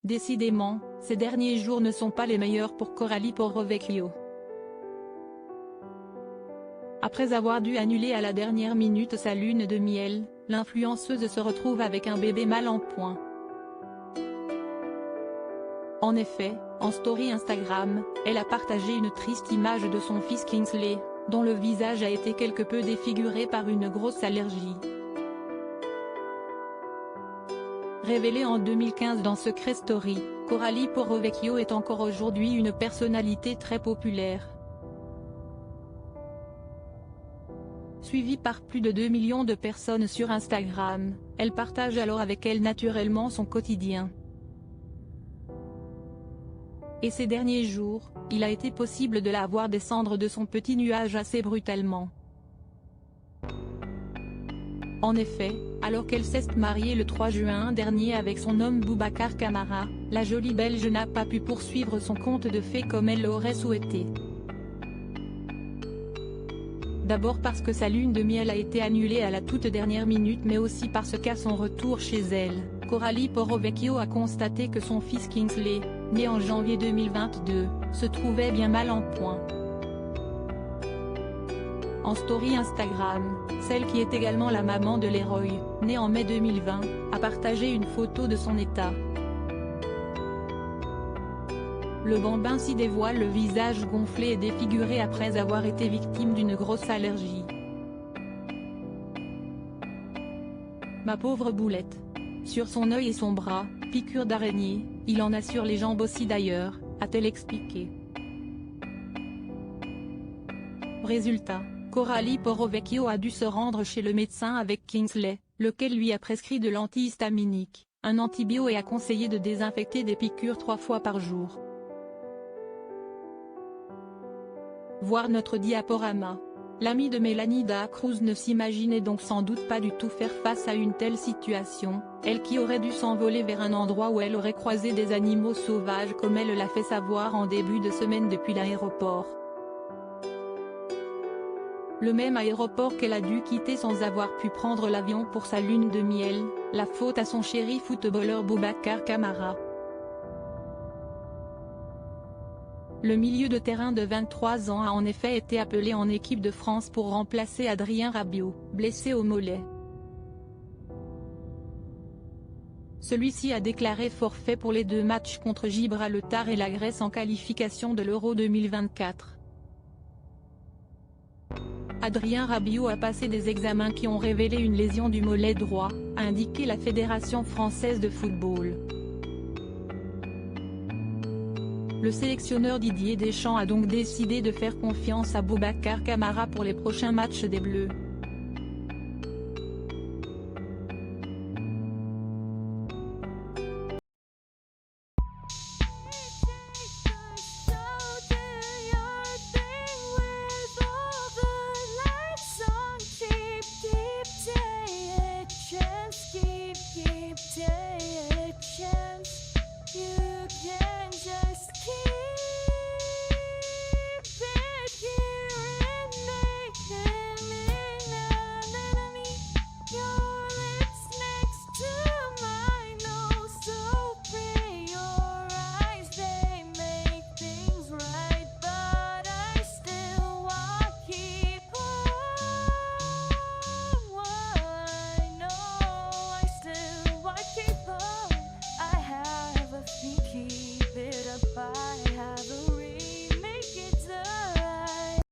Décidément, ces derniers jours ne sont pas les meilleurs pour Coralie Porro-Vecchio. Après avoir dû annuler à la dernière minute sa lune de miel, l'influenceuse se retrouve avec un bébé mal en point. En effet, en story Instagram, elle a partagé une triste image de son fils Kingsley, dont le visage a été quelque peu défiguré par une grosse allergie. Révélée en 2015 dans Secret Story, Coralie Porro-Vecchio est encore aujourd'hui une personnalité très populaire. Suivie par plus de 2 millions de personnes sur Instagram, elle partage alors avec elle naturellement son quotidien. Et ces derniers jours, il a été possible de la voir descendre de son petit nuage assez brutalement. En effet, alors qu'elle s'est mariée le 3 juin dernier avec son homme Boubacar Camara, la jolie Belge n'a pas pu poursuivre son conte de fées comme elle l'aurait souhaité. D'abord parce que sa lune de miel a été annulée à la toute dernière minute, mais aussi parce qu'à son retour chez elle, Coralie Porro-Vecchio a constaté que son fils Kingsley, né en janvier 2022, se trouvait bien mal en point. En story Instagram, celle qui est également la maman de Leroy, né en mai 2020, a partagé une photo de son état. Le bambin s'y dévoile le visage gonflé et défiguré après avoir été victime d'une grosse allergie. Ma pauvre boulette. Sur son œil et son bras, piqûre d'araignée, il en a sur les jambes aussi d'ailleurs, a-t-elle expliqué. Résultat, Coralie Porro-Vecchio a dû se rendre chez le médecin avec Kingsley, lequel lui a prescrit de l'antihistaminique, un antibio et a conseillé de désinfecter des piqûres 3 fois par jour. Voir notre diaporama. L'amie de Melanie Da Cruz ne s'imaginait donc sans doute pas du tout faire face à une telle situation, elle qui aurait dû s'envoler vers un endroit où elle aurait croisé des animaux sauvages comme elle l'a fait savoir en début de semaine depuis l'aéroport. Le même aéroport qu'elle a dû quitter sans avoir pu prendre l'avion pour sa lune de miel, la faute à son chéri footballeur Boubacar Camara. Le milieu de terrain de 23 ans a en effet été appelé en équipe de France pour remplacer Adrien Rabiot, blessé au mollet. Celui-ci a déclaré forfait pour les 2 matchs contre Gibraltar et la Grèce en qualification de l'Euro 2024. Adrien Rabiot a passé des examens qui ont révélé une lésion du mollet droit, a indiqué la Fédération française de football. Le sélectionneur Didier Deschamps a donc décidé de faire confiance à Boubacar Camara pour les prochains matchs des Bleus.